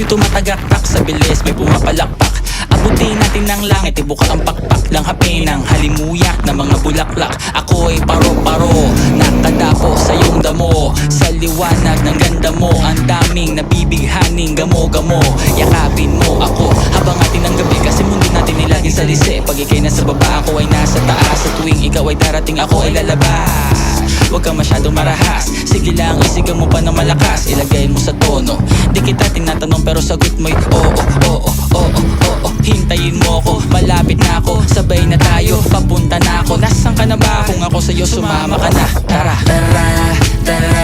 puso'y tumatagaktak, sa bilis may pumapalakpak. Abutin natin ng langit, ibuka ang pakpak lang hapin ng halimuyak na mga bulaklak. Ako'y paro-paro, nakadapo sa iyong damo. Sa liwanag ng ganda mo, ang daming nabibighaning gamo-gamo. Yakapin mo ako habang atin ang gabi, kasi mundo natin ay laging salisi. Pag ika'y nasa baba, ako ay nasa taas. Sa tuwing ikaw ay darating, ako ay lalabas. Huwag ka masyadong marahas, sige lang isigaw mo pa ng malakas. Ilagay mo sa tono, di kita tinatanong pero sagot mo'y oo, oo, oo, oo. Hintayin mo ako, malapit na ako, sabay na tayo, papunta na ako. Nasaan ka na ba? Kung ako sa'yo sumama ka na, tara. Tara, tara,